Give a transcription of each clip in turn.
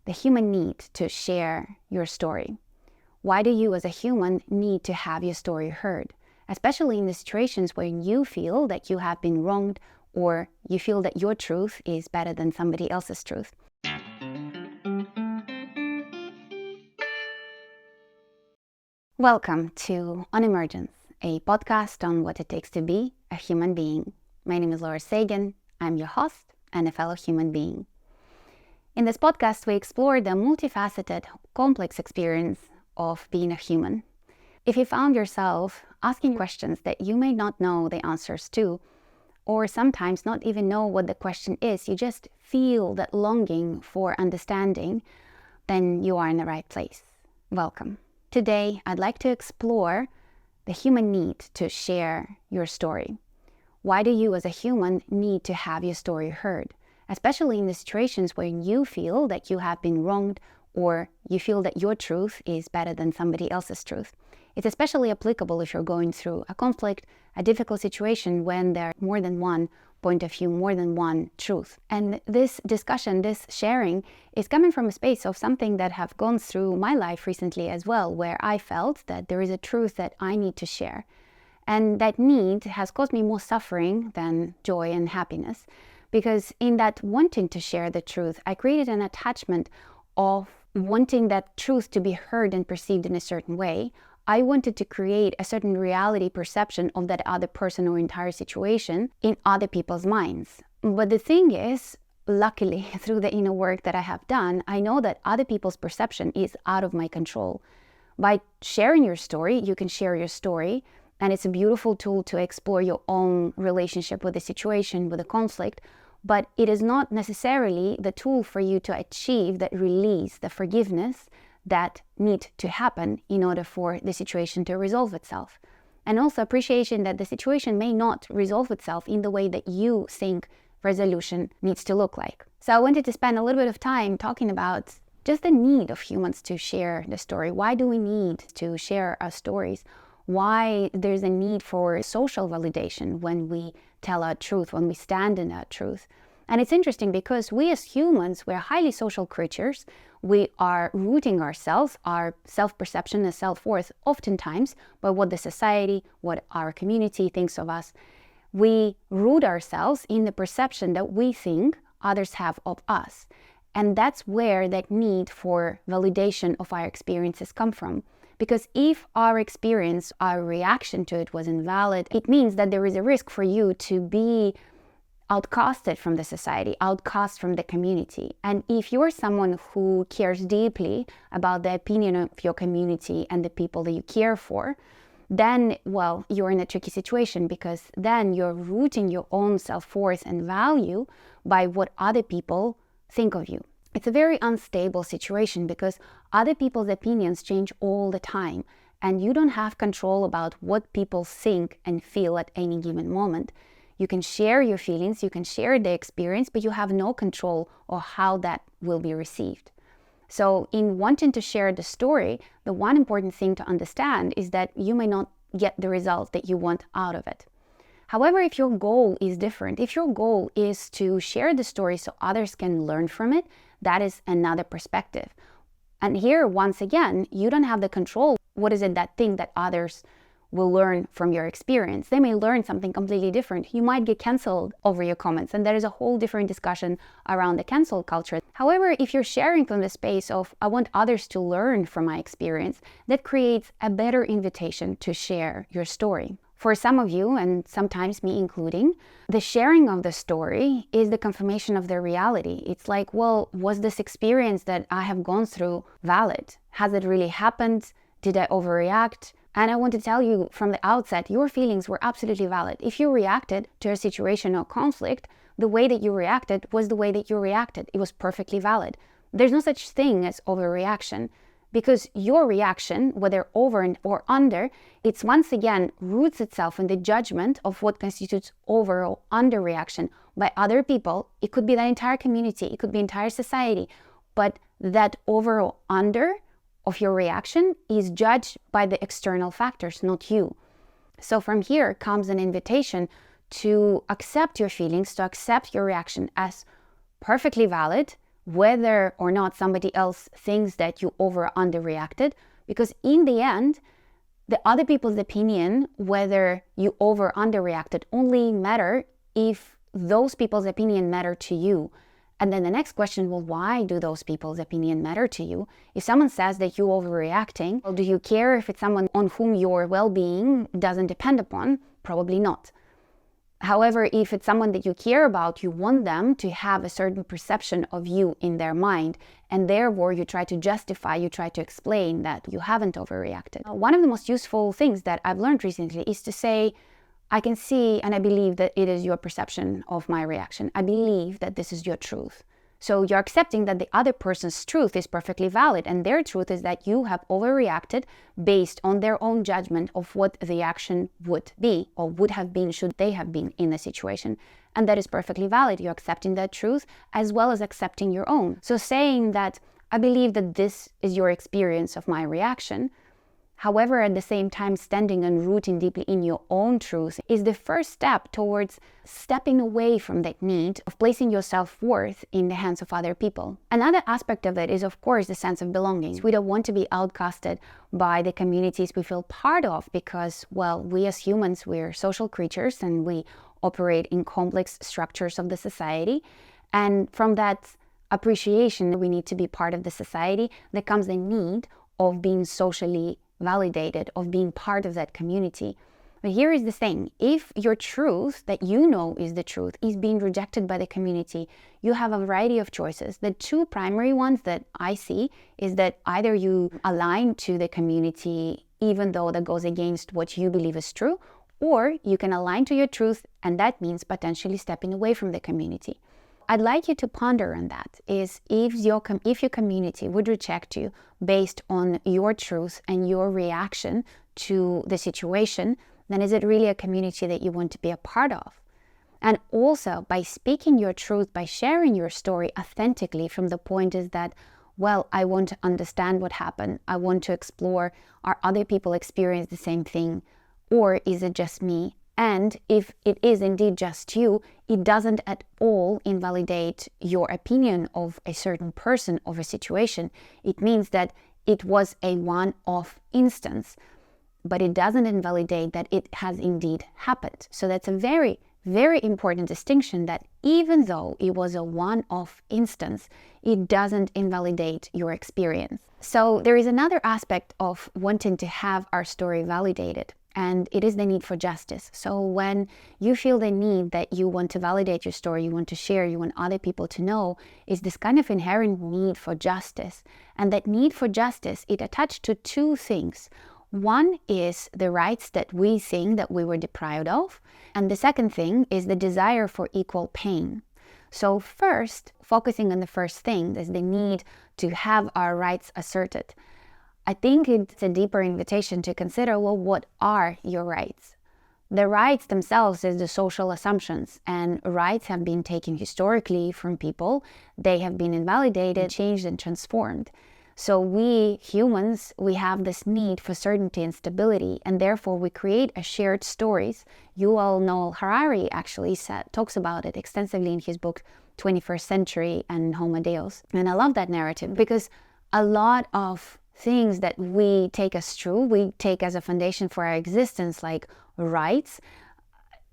the human need to share your story. Why do you as a human need to have your story heard? Especially in the situations where you feel that you have been wronged or you feel that your truth is better than somebody else's truth. Welcome to Emergence, a podcast on what it takes to be a human being. My name is Laura Sagan. I'm your host and a fellow human being. In this podcast, we explore the multifaceted, complex experience of being a human. If you found yourself asking questions that you may not know the answers to, or sometimes not even know what the question is, you just feel that longing for understanding, then you are in the right place. Welcome. Today, I'd like to explore the human need to share your story. Why do you as a human need to have your story heard? Especially in the situations where you feel that you have been wronged or you feel that your truth is better than somebody else's truth. It's especially applicable if you're going through a conflict, a difficult situation when there are more than one point of view, more than one truth. And this discussion, this sharing is coming from a space of something that have gone through my life recently as well, where I felt that there is a truth that I need to share. And that need has caused me more suffering than joy and happiness. Because in that wanting to share the truth, I created an attachment of wanting that truth to be heard and perceived in a certain way. I wanted to create a certain reality perception of that other person or entire situation in other people's minds. But the thing is, luckily, through the inner work that I have done, I know that other people's perception is out of my control. By sharing your story, you can share your story, and it's a beautiful tool to explore your own relationship with the situation, with the conflict, but it is not necessarily the tool for you to achieve that release, the forgiveness that need to happen in order for the situation to resolve itself. And also appreciation that the situation may not resolve itself in the way that you think resolution needs to look like. So I wanted to spend a little bit of time talking about just the need of humans to share the story. Why do we need to share our stories? Why there's a need for social validation when we tell our truth, when we stand in our truth. And it's interesting because we as humans, we're highly social creatures. We are rooting ourselves, our self-perception and self-worth, oftentimes by what the society, what our community thinks of us. We root ourselves in the perception that we think others have of us. And that's where that need for validation of our experiences come from. Because if our experience, our reaction to it was invalid, it means that there is a risk for you to be outcasted from the society, outcast from the community. And if you're someone who cares deeply about the opinion of your community and the people that you care for, then, well, you're in a tricky situation because then you're rooting your own self-worth and value by what other people think of you. It's a very unstable situation because other people's opinions change all the time, and you don't have control about what people think and feel at any given moment. You can share your feelings, you can share the experience, but you have no control of how that will be received. So in wanting to share the story, the one important thing to understand is that you may not get the result that you want out of it. However, if your goal is different, if your goal is to share the story so others can learn from it, that is another perspective. And here, once again, you don't have the control. What is it that thing that others will learn from your experience? They may learn something completely different. You might get canceled over your comments, and there is a whole different discussion around the cancel culture. However, if you're sharing from the space of, I want others to learn from my experience, that creates a better invitation to share your story. For some of you, and sometimes me including, the sharing of the story is the confirmation of the reality. It's like, well, was this experience that I have gone through valid? Has it really happened? Did I overreact? And I want to tell you from the outset, your feelings were absolutely valid. If you reacted to a situation or conflict, the way that you reacted was the way that you reacted. It was perfectly valid. There's no such thing as overreaction. Because your reaction, whether over or under, it's once again roots itself in the judgment of what constitutes over or under reaction by other people. It could be the entire community, it could be entire society, but that over or under of your reaction is judged by the external factors, not you. So from here comes an invitation to accept your feelings, to accept your reaction as perfectly valid, whether or not somebody else thinks that you over or underreacted, because in the end, the other people's opinion, whether you over or underreacted, only matter if those people's opinion matter to you. And then the next question, well, why do those people's opinion matter to you? If someone says that you're overreacting, well, do you care if it's someone on whom your well-being doesn't depend upon? Probably not. However, if it's someone that you care about, you want them to have a certain perception of you in their mind, and therefore you try to justify, you try to explain that you haven't overreacted. One of the most useful things that I've learned recently is to say, I can see and I believe that it is your perception of my reaction. I believe that this is your truth. So you're accepting that the other person's truth is perfectly valid, and their truth is that you have overreacted based on their own judgment of what the action would be or would have been should they have been in the situation. And that is perfectly valid. You're accepting that truth as well as accepting your own. So saying that I believe that this is your experience of my reaction, however, at the same time, standing and rooting deeply in your own truth is the first step towards stepping away from that need of placing your self-worth in the hands of other people. Another aspect of it is, of course, the sense of belonging. We don't want to be outcasted by the communities we feel part of because, well, we as humans, we're social creatures and we operate in complex structures of the society. And from that appreciation, we need to be part of the society. There comes the need of being socially validated, of being part of that community. But here is the thing, if your truth that you know is the truth is being rejected by the community, you have a variety of choices. The two primary ones that I see is that either you align to the community even though that goes against what you believe is true, or you can align to your truth, and that means potentially stepping away from the community. I'd like you to ponder on that, is if your community would reject you based on your truth and your reaction to the situation, then is it really a community that you want to be a part of? And also, by speaking your truth, by sharing your story authentically from the point is that, well, I want to understand what happened. I want to explore, are other people experience the same thing? Or is it just me? And if it is indeed just you, it doesn't at all invalidate your opinion of a certain person, of a situation. It means that it was a one-off instance, but it doesn't invalidate that it has indeed happened. So that's a very, very important distinction, that even though it was a one-off instance, it doesn't invalidate your experience. So there is another aspect of wanting to have our story validated, and it is the need for justice. So when you feel the need that you want to validate your story, you want to share, you want other people to know, is this kind of inherent need for justice. And that need for justice, it attached to two things. One is the rights that we think that we were deprived of. And the second thing is the desire for equal pain. So first, focusing on the first thing, is the need to have our rights asserted. I think it's a deeper invitation to consider, well, what are your rights? The rights themselves is the social assumptions, and rights have been taken historically from people. They have been invalidated, changed, and transformed. So we humans, we have this need for certainty and stability, and therefore we create a shared stories. Yuval Noah Harari actually talks about it extensively in his book, 21st Century and Homo Deus. And I love that narrative because a lot of things that we take as true, we take as a foundation for our existence, like rights,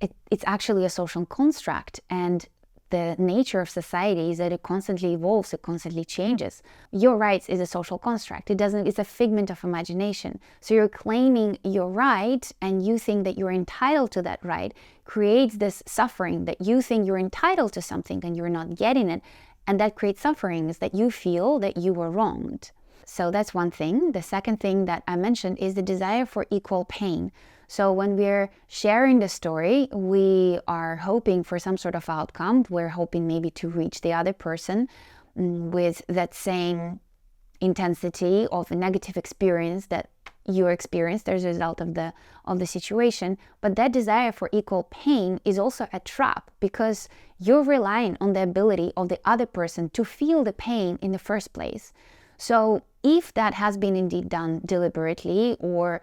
it's actually a social construct. And the nature of society is that it constantly evolves, it constantly changes. Your rights is a social construct. It's a figment of imagination. So you're claiming your right and you think that you're entitled to that right, creates this suffering that you think you're entitled to something and you're not getting it. And that creates sufferings that you feel that you were wronged. So that's one thing. The second thing that I mentioned is the desire for equal pain. So when we're sharing the story, we are hoping for some sort of outcome. We're hoping maybe to reach the other person with that same intensity of a negative experience that you experienced as a result of the situation. But that desire for equal pain is also a trap, because you're relying on the ability of the other person to feel the pain in the first place. So if that has been indeed done deliberately, or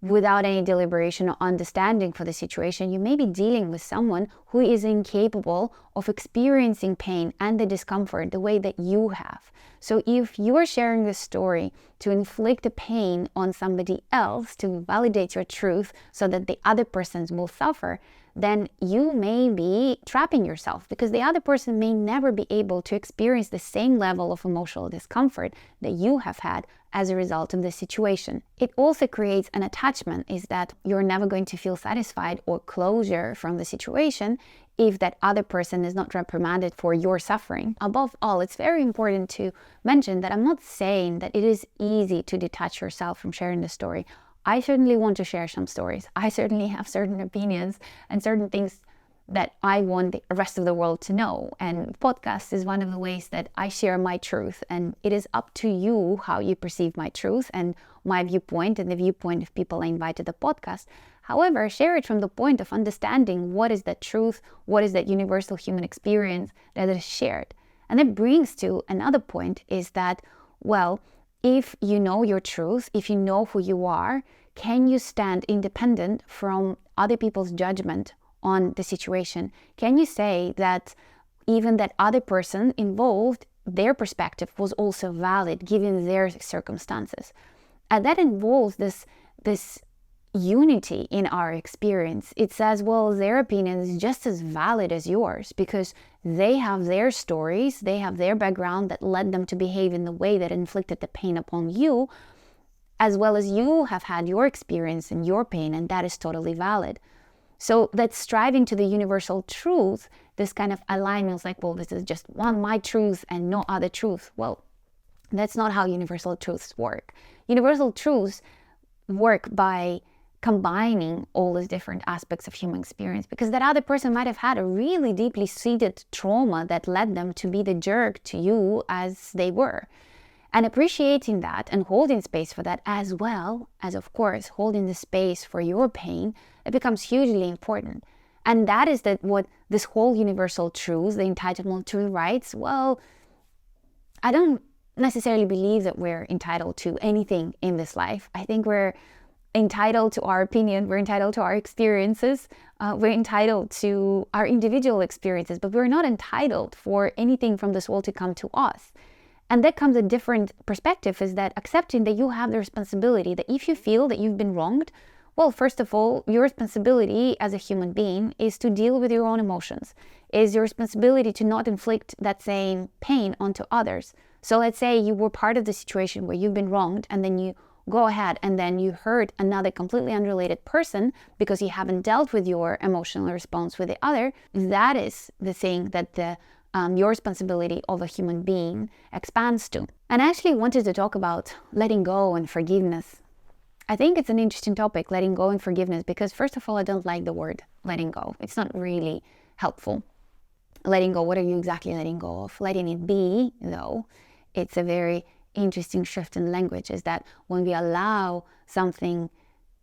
without any deliberation or understanding for the situation, you may be dealing with someone who is incapable of experiencing pain and the discomfort the way that you have. So if you're sharing this story to inflict a pain on somebody else, to validate your truth so that the other person will suffer, then you may be trapping yourself, because the other person may never be able to experience the same level of emotional discomfort that you have had as a result of the situation. It also creates an attachment, is that you're never going to feel satisfied or closure from the situation if that other person is not reprimanded for your suffering. Above all, it's very important to mention that I'm not saying that it is easy to detach yourself from sharing the story. I certainly want to share some stories. I certainly have certain opinions and certain things that I want the rest of the world to know. And podcast is one of the ways that I share my truth. And it is up to you how you perceive my truth and my viewpoint and the viewpoint of people I invite to the podcast. However, share it from the point of understanding what is that truth, what is that universal human experience that is shared. And that brings to another point, is that, well, if you know your truth, if you know who you are, can you stand independent from other people's judgment on the situation? Can you say that even that other person involved, their perspective was also valid given their circumstances? And that involves this unity in our experience. It says, well, their opinion is just as valid as yours, because they have their stories, they have their background that led them to behave in the way that inflicted the pain upon you, as well as you have had your experience and your pain, and that is totally valid. So that striving to the universal truth, this kind of alignment is like, well, this is just my truth and no other truth. Well, that's not how universal truths work. Universal truths work by combining all these different aspects of human experience, because that other person might have had a really deeply seated trauma that led them to be the jerk to you as they were. And appreciating that and holding space for that, as well as, of course, holding the space for your pain, it becomes hugely important. And that is what this whole universal truth, the entitlement to rights, well, I don't necessarily believe that we're entitled to anything in this life. I think we're entitled to our opinion, we're entitled to our experiences, we're entitled to our individual experiences, but we're not entitled for anything from this world to come to us. And that comes a different perspective, is that accepting that you have the responsibility, that if you feel that you've been wronged, well, first of all, your responsibility as a human being is to deal with your own emotions, is your responsibility to not inflict that same pain onto others. So let's say you were part of the situation where you've been wronged, and then you go ahead and then you hurt another completely unrelated person because you haven't dealt with your emotional response with the other. That is the thing that your responsibility of a human being expands to. And I actually wanted to talk about letting go and forgiveness. I think it's an interesting topic, letting go and forgiveness, because first of all, I don't like the word letting go. It's not really helpful. Letting go, what are you exactly letting go of? Letting it be, though, it's a very interesting shift in language, is that when we allow something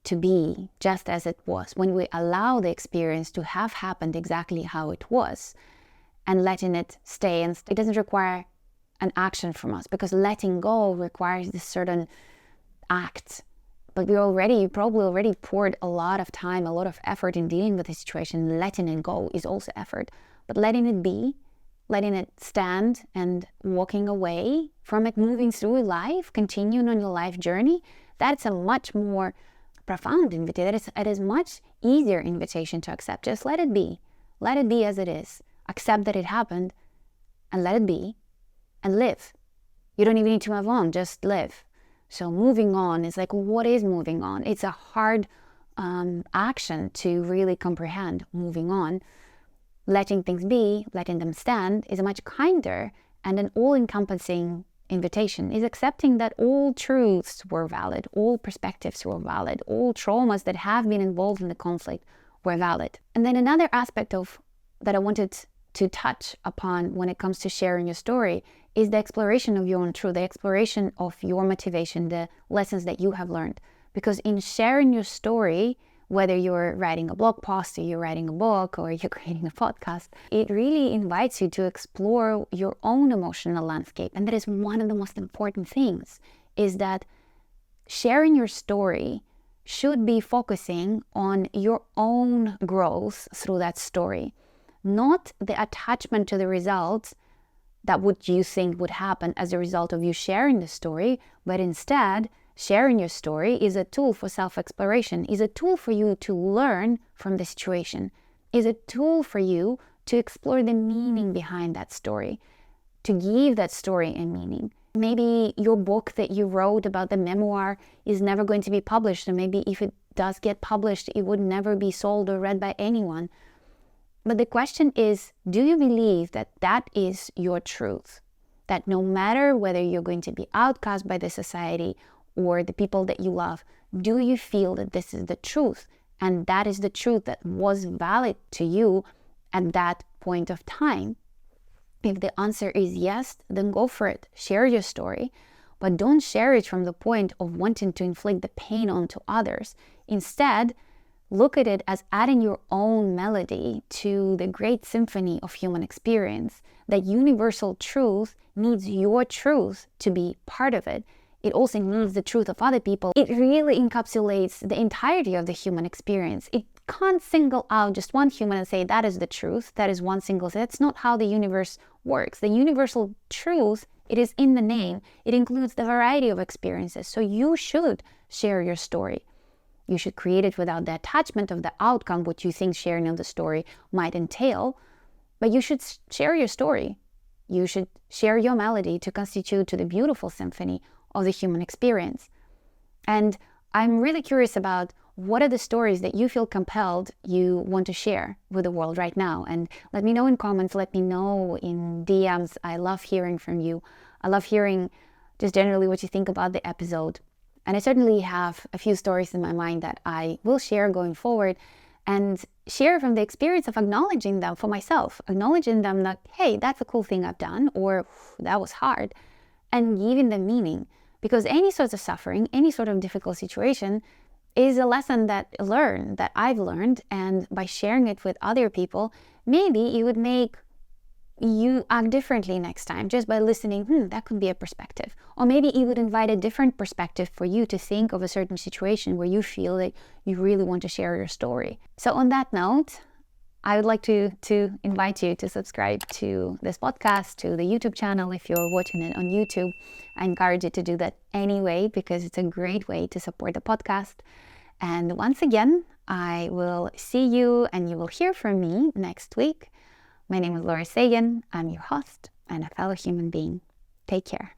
to be just as it was, when we allow the experience to have happened exactly how it was, and letting it stay, and it doesn't require an action from us, because letting go requires this certain act. But you probably already poured a lot of time, a lot of effort in dealing with the situation. Letting it go is also effort. But letting it be, letting it stand and walking away from it, moving through life, continuing on your life journey, that's a much more profound invitation. It is much easier invitation to accept. Just let it be. Let it be as it is. Accept that it happened and let it be and live. You don't even need to move on, just live. So moving on is like, what is moving on? It's a hard action to really comprehend. Moving on, letting things be, letting them stand, is a much kinder and an all-encompassing invitation. Is accepting that all truths were valid, all perspectives were valid, all traumas that have been involved in the conflict were valid. And then another aspect that I wanted to touch upon when it comes to sharing your story is the exploration of your own truth, the exploration of your motivation, the lessons that you have learned. Because in sharing your story, whether you're writing a blog post or you're writing a book or you're creating a podcast, it really invites you to explore your own emotional landscape. And that is one of the most important things, is that sharing your story should be focusing on your own growth through that story, not the attachment to the results that what you think would happen as a result of you sharing the story, but instead sharing your story is a tool for self-exploration, is a tool for you to learn from the situation, is a tool for you to explore the meaning behind that story, to give that story a meaning. Maybe your book that you wrote about the memoir is never going to be published, and maybe if it does get published, it would never be sold or read by anyone. But the question is, do you believe that that is your truth? That no matter whether you're going to be outcast by the society or the people that you love, do you feel that this is the truth? And that is the truth that was valid to you at that point of time? If the answer is yes, then go for it. Share your story, but don't share it from the point of wanting to inflict the pain onto others. Instead, look at it as adding your own melody to the great symphony of human experience. That universal truth needs your truth to be part of it. It also needs the truth of other people. It really encapsulates the entirety of the human experience. It can't single out just one human and say that is the truth, that is one single. That's not how the universe works. The universal truth, it is in the name. It includes the variety of experiences. So you should share your story. You should create it without the attachment of the outcome, what you think sharing of the story might entail. But you should share your story. You should share your melody to constitute to the beautiful symphony of the human experience. And I'm really curious about what are the stories that you feel compelled you want to share with the world right now. And let me know in comments, let me know in DMs. I love hearing from you. I love hearing just generally what you think about the episode. And I certainly have a few stories in my mind that I will share going forward and share from the experience of acknowledging them for myself, acknowledging them that, hey, that's a cool thing I've done, or that was hard, and giving them meaning. Because any sort of suffering, any sort of difficult situation is a lesson that I've learned. And by sharing it with other people, maybe it would make you act differently next time just by listening. That could be a perspective. Or maybe it would invite a different perspective for you to think of a certain situation where you feel that you really want to share your story. So on that note, I would like to invite you to subscribe to this podcast, to the YouTube channel. If you're watching it on YouTube, I encourage you to do that anyway, because it's a great way to support the podcast. And once again, I will see you and you will hear from me next week. My name is Laura Sagan. I'm your host and a fellow human being. Take care.